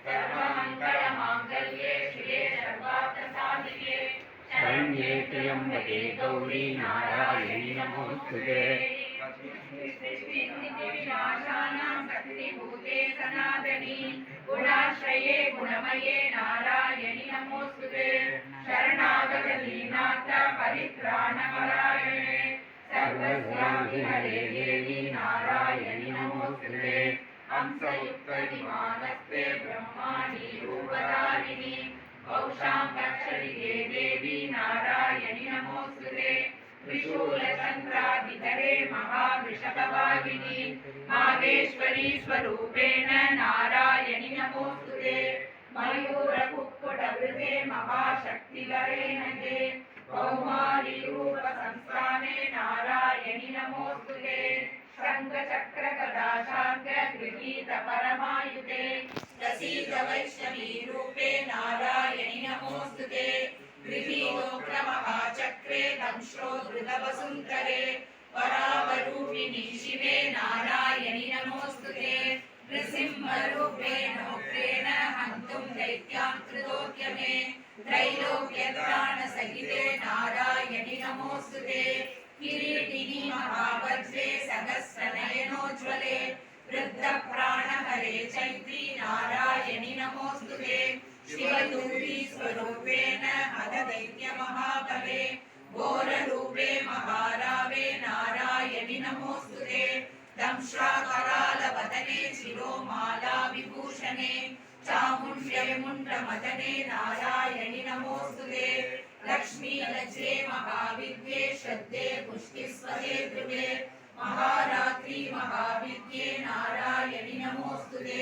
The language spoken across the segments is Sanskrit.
सर्वमङ्गलमाङ्गल्ये शिवे सर्वार्थसाधिके शरण्ये त्र्यम्बके गौरी नारायणि नमोस्तुते। विनाशानां शक्तिभूते सनातनी गुणाश्रये गुणमये नारायणि नमोस्तुते। शरणागत दीनार्थ परित्राणपरायणे सर्वस्यापि हरे देवी नारायणि नमोस्तुते। हंसयुक्त विमानस्ते ब्रह्माणि रूपधारिणि कौशां कक्षरिगे देवी नारायणि नमोस्तुते। त्रिशूलचन्द्राधिधरे महावृषभवाहिनी माहेश्वरी स्वरूपेण नारायणि नमोस्तुते। मयूरकुक्कुटवृते महाशक्तिधरे नगे कौमारीरूपसंस्थाने नारायणि नमोस्तुते। शङ्खचक्रगदाशार्ङ्गगृहीतपरमायुधे प्रसीद वैष्णवी रूपे नारायणि नमोस्तुते। गृहीतोग्रमहाचक्रे दंश्रोद्धृतवसुन्धरे वरावरूपिणि शिवे नारायणि नमोस्तुते। नृसिंहरूपेण उग्रेण हन्तुं दैत्यां कृतोद्यमे त्रैलोक्यत्राणसहिते नारायणि नमोस्तुते। किरीटिनि महावज्रे सहस्रनयनोज्ज्वले वृद्धप्राणहरे चैत्री नारायणि नमोस्तुते। शिवदूती स्वरूपेण हतदैत्यमहाबले घोररूपे महारावे नारायणि नमोस्तुते। दंश्राकरालवदने शिरोमाला विभूषणे चामुण्ड्यमुण्डमदने नारायणि नमोस्तुते। लक्ष्मीलज्जे महाविद्ये श्रद्धे पुष्टिस्वहे ध्रुवे महारात्रि महाविद्ये नारायणि नमोस्तुते।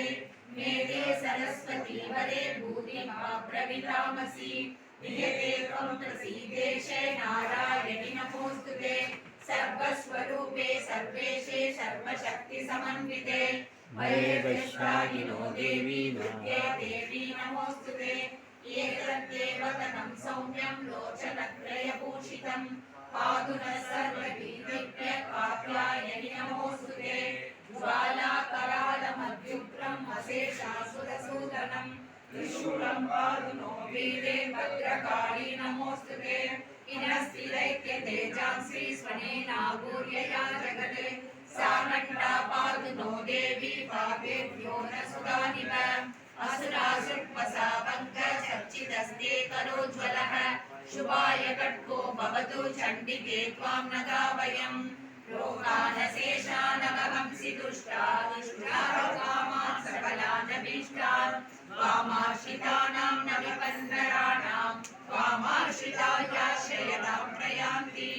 मेधे सरस्वती वरे भूतिमहाप्रवितामसि वियते त्वं प्रसीदेशे नारायणि नमोस्तुते। सर्वस्वरूपे सर्वेशे सर्वशक्तिसमन्विते महेश्वरायिनो देवी दुर्गे देवी नमोस्तुते। एतद्देवतनं सौम्यं लोचनत्रयभूषितं पातु नः सर्वगीतज्ञ कात्यायनि नमोस्तुते। ज्वालाकरालमध्युग्रम् अशेषासुरसूदनं त्रिशूलं पातु नो वीरेभद्रकाली नमोस्तुते। इनस्थिरैक्यतेजांसि स्वनेनागूर्यया जगते सानण्डा पातु नो देवी पापेभ्यो न सुधानिव। असुरासुर्पसापङ्कचर्चितस्ते करोज्ज्वलः शुभाय कट्को भवतु चण्डिके त्वां नगावयम्। रोगानशेषानवहंसि दुष्टाः कामान् सकलानभीष्टान् त्वामाश्रितानां न विपन्नराणां त्वामाश्रितायाश्रयतां प्रयान्ति।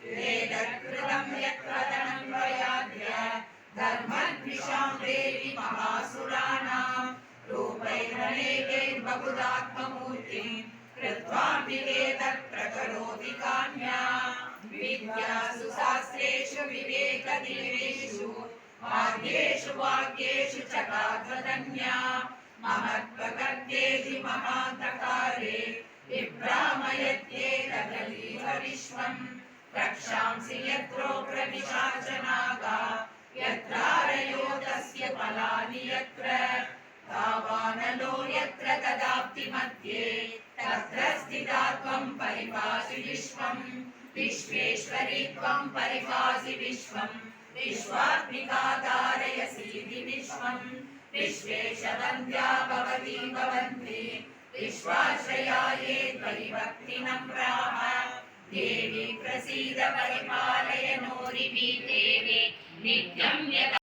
वेदकृतं यत्वदनं प्रयाद्य धर्मद्विषां देवी महासुराणां रूपैरनेकैर्बहुदात्ममूर्तिं कृत्वाम्बिके तत्प्रकरोति काम्या। विद्यासु शास्त्रेषु विवेकदीपेषु मार्गेषु वाक्येषु च गात्रधन्या ममत्वकर्तेति महान्तकारे विभ्रामयत्येतदलीव विश्वम्। रक्षांसि यत्रोग्रपिशाचनागा यत्रारयो तस्य फलानि यत्र तावानलो यत्र तदाप्ति मध्ये तत्र स्थिता त्वं परिपासि विश्वम्। विश्वेश्वरि त्वं परिपासि विश्वम् विश्वात्मिका तारयसीति विश्वम्। विश्वेशवन्द्या भवती भवन्ति विश्वाश्रया ये त्वयि भक्तिनम्राः। देवी प्रसीद परिपालय नोरिवी देवी नित्यं यदा